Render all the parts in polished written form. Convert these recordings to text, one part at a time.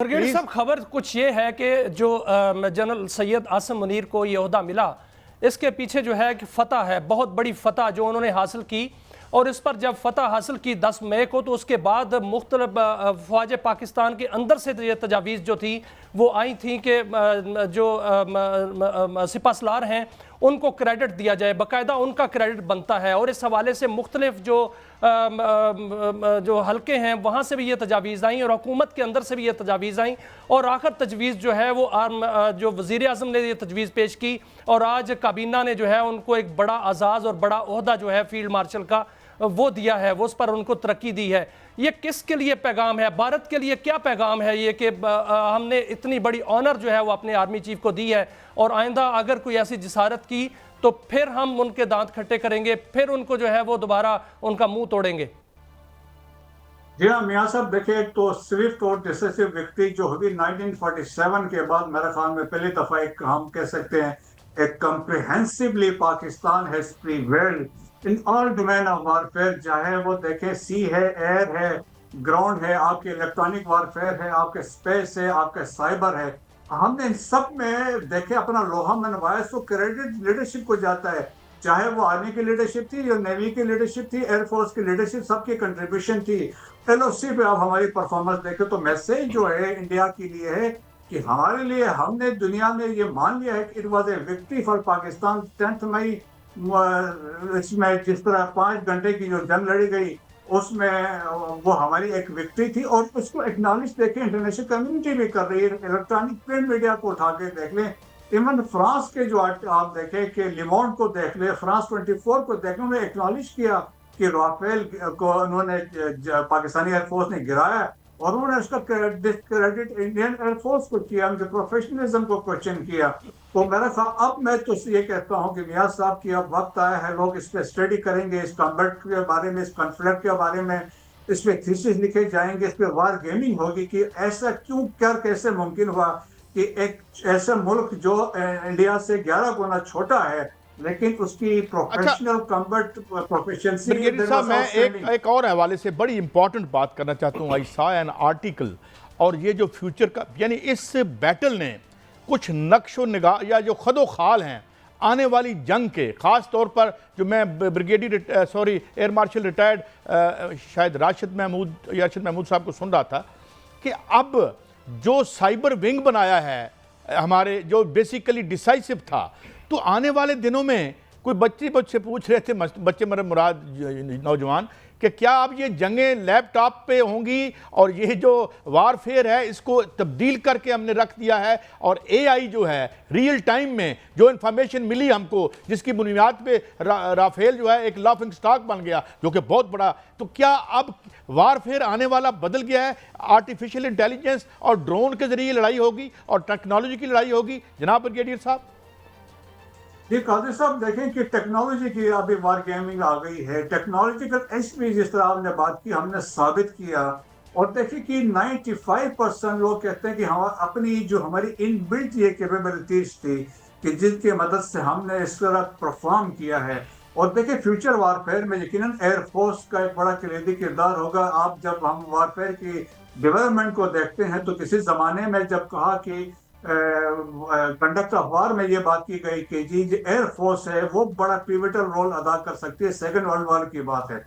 Brigadier साहब, खबर कुछ ये है कि जो जनरल सैयद आसिम मुनीर को ये ओहदा मिला, इसके पीछे जो है कि फतह है, बहुत बड़ी फतह जो उन्होंने हासिल की। और इस पर जब फतह हासिल की 10 मई को, तो उसके बाद मुख्तलिफ फ़ौज पाकिस्तान के अंदर से ये तजावीज़ जो थी वो आई थी कि जो सिपहसालार हैं उनको क्रेडिट दिया जाए, बाकायदा उनका क्रेडिट बनता है। और इस हवाले से मुख्तलिफ जो हल्के हैं वहाँ से भी ये तजावीज़ आई और हुकूमत के अंदर से भी ये तजावीज़ आई। और आखिर तजवीज़ जो है वो जो वज़ीर आज़म ने ये तजवीज़ पेश की और आज काबीना ने जो है उनको एक बड़ा आज़ाज़ और बड़ा ओहदा जो है फील्ड मार्शल का वो दिया है, वो उस पर उनको तरक्की दी है। ये किसके लिए पैगाम है, भारत के लिए क्या पैगाम है ये कि हमने इतनी बड़ी ऑनर जो है वो अपने आर्मी चीफ को दी है और आइंदा अगर कोई ऐसी जिसारत की तो फिर हम उनके दांत खट्टे करेंगे, फिर उनको जो है वो दोबारा उनका मुंह तोड़ेंगे। जी हाँ मियाँ साहब, देखिए, एक तो स्विफ्ट और डिसिसिव विक्ट्री जो हुई 1947 के बाद, मेरे ख्याल में पहली दफा एक हम कह सकते हैं एक comprehensively Pakistan has prevailed in all domain of warfare, चाहे वो देखें सी है, एयर है, ग्राउंड है, आपके इलेक्ट्रॉनिक वारफेयर है, आपके स्पेस है, आपके साइबर है। हमने इन सब में देखे अपना लोहा मनवाया, तो क्रेडिट लीडरशिप को जाता है, चाहे वो आर्मी की लीडरशिप थी या नेवी की लीडरशिप थी, एयरफोर्स की लीडरशिप, सबकी कंट्रीब्यूशन थी। एलओसी पे आप हमारी परफॉर्मेंस देखें तो मैसेज जो है इंडिया के लिए है कि हमारे लिए, हमने दुनिया में ये मान लिया है कि it was a victory for Pakistan. 10 मई इसमें जिस तरह 5 घंटे की जो जंग लड़ी गई उसमें वो हमारी एक विक्ट्री थी और उसको एक्नॉलेज देखें इंटरनेशनल कम्युनिटी भी कर रही है। इलेक्ट्रॉनिक प्रिंट मीडिया को उठा के देख लें, इवन फ्रांस के जो आप देखें कि लिमोंड को देख ले, फ्रांस 24 को देख लें, उन्होंने एक्नॉलेज किया कि राफेल को उन्होंने पाकिस्तानी एयरफोर्स ने गिराया और उन्होंने उसका डिस्क्रेडिट इंडियन एयरफोर्स को किया, उनके प्रोफेशनलिज्म को क्वेश्चन किया। तो मेरा ख्याल अब मैं तो ये कहता हूँ कि मियां साहब की अब वक्त आया है, लोग इस पर स्टडी करेंगे, इस कॉम्बैट के बारे में, इस कॉन्फ्लिक्ट के बारे में, इस पे थीसिस लिखे जाएंगे, इस पे वार गेमिंग होगी कि ऐसा क्यों, क्या, कैसे मुमकिन हुआ कि एक ऐसा मुल्क जो इंडिया से 11 गुना छोटा है लेकिन उसकी प्रोफेशनल कॉम्बैट प्रोफिशिएंसी। ब्रिगेडियर साहब, मैं एक और हवाले से बड़ी इंपॉर्टेंट बात करना चाहता हूँ। आई सॉ एन आर्टिकल, और ये जो फ्यूचर का, यानी इस बैटल ने कुछ नक्शो निगाह या जो खदो खाल हैं आने वाली जंग के, ख़ास तौर पर जो मैं एयर मार्शल रिटायर्ड शायद राशिद महमूद साहब को सुन रहा था कि अब जो साइबर विंग बनाया है हमारे, जो बेसिकली डिसाइसिव था, तो आने वाले दिनों में कोई बच्चे पूछ रहे थे, बच्चे मेरे मुराद नौजवान, कि क्या अब ये जंगें लैपटॉप पे होंगी और ये जो वारफेयर है इसको तब्दील करके हमने रख दिया है और एआई जो है रियल टाइम में जो इन्फॉर्मेशन मिली हमको, जिसकी बुनियाद पे राफेल जो है एक लाफिंग स्टॉक बन गया जो कि बहुत बड़ा, तो क्या अब वारफेयर आने वाला बदल गया है? आर्टिफिशियल इंटेलिजेंस और ड्रोन के जरिए लड़ाई होगी और टेक्नोलॉजी की लड़ाई होगी, जनाब ब्रिगेडियर साहब? जी कादिर साहब, देखें कि टेक्नोलॉजी की अभी वार गेमिंग आ गई है। टेक्नोलॉजिकल एज भी जिस तरह आपने बात की, हमने साबित किया। और देखिए कि 95% लोग कहते हैं कि हम अपनी जो हमारी इनबिल्ट ये कैपेबिलिटीज थी कि जिसकी मदद से हमने इस तरह परफॉर्म किया है। और देखिए फ्यूचर वारफेयर में यकीनन एयरफोर्स का एक बड़ा कलीदी किरदार होगा। आप जब हम वारफेयर की डेवलपमेंट को देखते हैं तो किसी जमाने में जब कहा कि कंडक्ट ऑफ वार में ये बात की गई कि जी जो एयरफोर्स है वो बड़ा पिवटल रोल अदा कर सकती है, सेकेंड वर्ल्ड वॉर की बात है।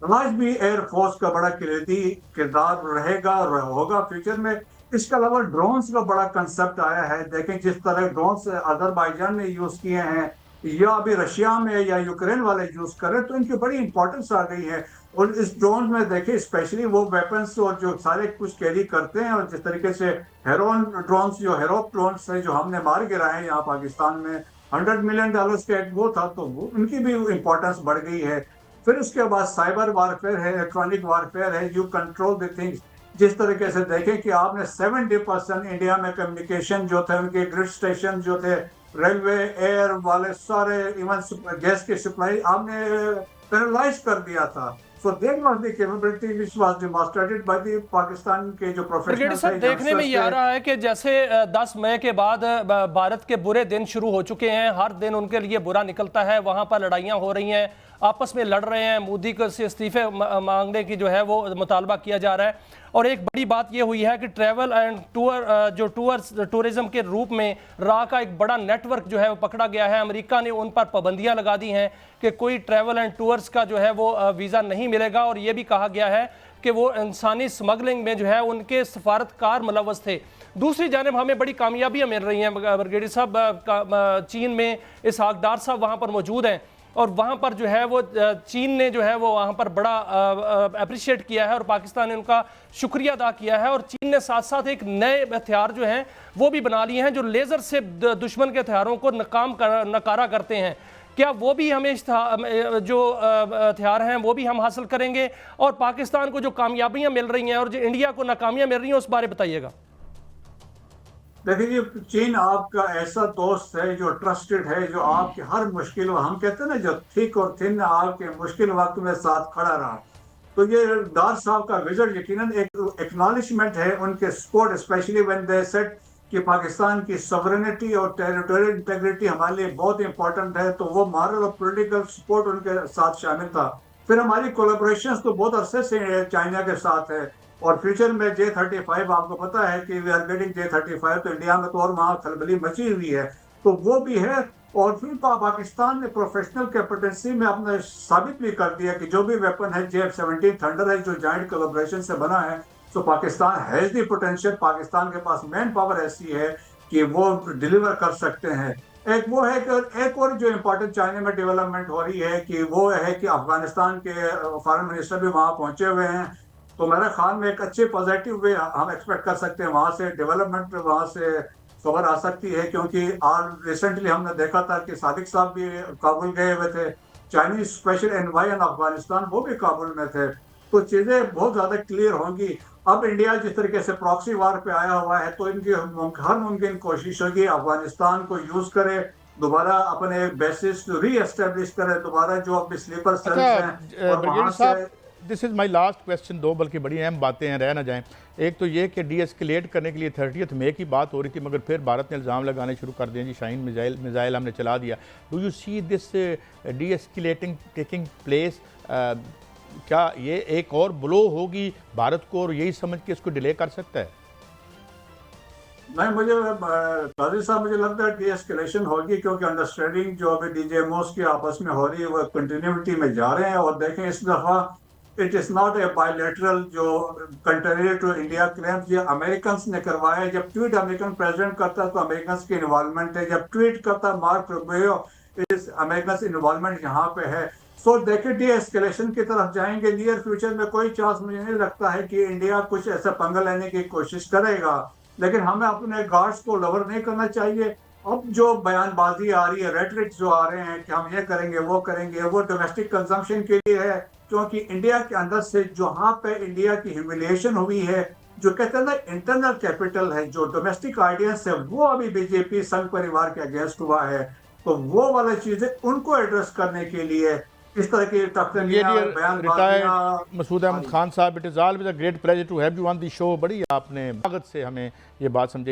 आज भी एयरफोर्स का बड़ा किरदारी किरदार रहेगा और होगा फ्यूचर में। इसके अलावा ड्रोन्स का बड़ा कंसेप्ट आया है। देखें जिस तरह ड्रोन्स अजरबैजान ने यूज किए हैं या अभी रशिया में या यूक्रेन वाले यूज कर रहे हैं, तो इनकी बड़ी इंपॉर्टेंस आ गई है। और इस ड्रोन में देखिए स्पेशली वो वेपन्स और जो सारे कुछ कैरी करते हैं, और जिस तरीके से हेरोन ड्रोन्स, जो हेरो ड्रोन्स है जो हमने मार गिराए हैं यहाँ पाकिस्तान में, $100 मिलियन का एक वो था, तो वो उनकी भी इंपॉर्टेंस बढ़ गई है। फिर उसके बाद साइबर वारफेयर है, इलेक्ट्रॉनिक वारफेयर है, यू कंट्रोल द थिंग्स। जिस तरीके से देखें कि आपने 70% इंडिया में कम्युनिकेशन जो थे, उनके ग्रिड स्टेशन जो थे, रेलवे, एयर वाले सारे, इवन गैस की सप्लाई आपने पैरालाइज कर दिया था। So that was the capability which was demonstrated by the Pakistan के जो प्रोफेशनल्स हैं। देखने में ये आ रहा है कि जैसे 10 मई के बाद भारत के बुरे दिन शुरू हो चुके हैं, हर दिन उनके लिए बुरा निकलता है, वहां पर लड़ाइयां हो रही हैं। आपस में लड़ रहे हैं, मोदी को से इस्तीफे मांगने की जो है वो मुतालबा किया जा रहा है। और एक बड़ी बात ये हुई है कि ट्रैवल एंड टूरिज्म के रूप में रा का एक बड़ा नेटवर्क जो है वो पकड़ा गया है। अमेरिका ने उन पर पाबंदियां लगा दी हैं कि कोई ट्रैवल एंड टूर्स का जो है वो वीज़ा नहीं मिलेगा, और ये भी कहा गया है कि वो इंसानी स्मगलिंग में जो है उनके सफारतकार मुलव्वस थे। दूसरी जानब हमें बड़ी कामयाबियां मिल रही हैं ब्रिगेडियर साहब, चीन में इसहाक डार साहब वहाँ पर मौजूद हैं, और वहाँ पर जो है वो चीन ने जो है वो वहाँ पर बड़ा अप्रिशिएट किया है और पाकिस्तान ने उनका शुक्रिया अदा किया है। और चीन ने साथ साथ एक नए हथियार जो हैं वो भी बना लिए हैं जो लेज़र से दुश्मन के हथियारों को नकारा करते हैं। क्या वो भी हमें जो हथियार हैं वो भी हम हासिल करेंगे? और पाकिस्तान को जो कामयाबियाँ मिल रही हैं और जो इंडिया को नाकामियाँ मिल रही हैं उस बारे बताइएगा। देखिए, चीन आपका ऐसा दोस्त है जो ट्रस्टेड है, जो आपके हर मुश्किल, हम कहते हैं ना, जो थिक और थिन आपके मुश्किल वक्त में साथ खड़ा रहा। तो ये डार साहब का विजिट यकीनन एक एक्नॉलेजमेंट है उनके support, specially when they said कि पाकिस्तान की सॉवरेनिटी और टेरिटोरियल इंटेग्रिटी हमारे लिए बहुत इंपॉर्टेंट है। तो वो मॉरल और पॉलिटिकल सपोर्ट उनके साथ शामिल था। फिर हमारी कोलैबोरेशंस तो बहुत अरसे से चाइना के साथ है, और फ्यूचर में J35 आपको पता है कि वी आर गेटिंग J35, तो इंडिया में तो और वहाँ खलबली मची हुई है, तो वो भी है। और फिर पाकिस्तान ने प्रोफेशनल कैपेसिटी में अपना साबित भी कर दिया कि जो भी वेपन है JF-17 थंडर है जो जॉइंट कोलैबोरेशन से बना है, तो Pakistan has the potential, Pakistan के पास मैन पावर ऐसी है कि वो डिलीवर कर सकते हैं। एक वो है कि एक और जो इम्पोर्टेंट चाइना में डेवलपमेंट हो रही है कि वो है कि अफगानिस्तान के फॉरेन मिनिस्टर भी वहाँ पहुंचे हुए हैं। तो मेरे ख्याल में एक अच्छे पॉजिटिव वे हम एक्सपेक्ट कर सकते हैं, वहाँ से डेवलपमेंट, वहाँ से खबर आ सकती है। क्योंकि आज रिसेंटली हमने देखा था कि सादिक साहब भी काबुल गए हुए थे, चाइनीज स्पेशल एनवॉय इन अफगानिस्तान वो भी काबुल में थे। तो चीज़ें बहुत ज़्यादा क्लियर होंगी। अब इंडिया जिस तरीके से प्रॉक्सी वार पे आया हुआ है, तो इनकी हर मुमकिन कोशिश होगी अफगानिस्तान को यूज़ करे, दोबारा अपने बेसिस री एस्टेब्लिश करे, दोबारा जो अपने स्लीपर सेल्स हैं और वहाँ से। This is my last question. दो बल्कि बड़ी अहम बातें हैं, रह ना जाएं। एक तो ये कि डी एस्केलेट करने के लिए 30 मई की बात हो रही थी, मगर फिर भारत ने इल्ज़ाम लगाने शुरू कर दिए जी शाहीन मिज़ाइल हमने चला दिया। Do you see this D escalating taking place? क्या ये एक और ब्लो होगी भारत को और यही समझ के इसको डिले कर सकता है? नहीं, मुझे काजी साहब, मुझे लगता है कि एस्केलेशन होगी, क्योंकि अंडरस्टैंडिंग जो अभी डीजेएमओस की आपस में हो रही है वो कंटिन्यूटी में जा रहे हैं। और देखें, इस दफ़ा it is not a bilateral जो कंट्री टू इंडिया क्लेम्स, ये अमेरिकन ने करवाया। जब ट्वीट अमेरिकन प्रेसिडेंट करता है तो अमेरिकन की इन्वॉल्वमेंट है, जब ट्वीट करता मार्क रूबियो, इस अमेरिकन इन्वॉल्वमेंट यहाँ पे है। सो देखिए, डी एस्केलेशन की तरफ जाएंगे। नियर फ्यूचर में कोई चांस मुझे नहीं लगता है कि इंडिया कुछ ऐसा पंगा लेने की कोशिश करेगा, लेकिन हमें अपने गार्ड्स को लोअर नहीं करना चाहिए। अब जो बयानबाजी आ रही है, रेटरिक्स जो आ रहे हैं कि हम ये करेंगे वो करेंगे, वो डोमेस्टिक कंजम्पशन के लिए है। क्योंकि इंडिया के अंदर से जहाँ पे इंडिया की ह्यूमिलिएशन हुई है, जो कहते हैं ना इंटरनल कैपिटल है, जो डोमेस्टिक आइडियंस है, वो अभी बीजेपी संघ परिवार के अगेंस्ट हुआ है। तो वो वाली चीजें उनको एड्रेस करने के लिए इस तरह की रिटायर्ड मसूद अहमद खान साहब, it is always a great pleasure to have you on the show. बड़ी आपने ताकत से हमें ये बात समझाई।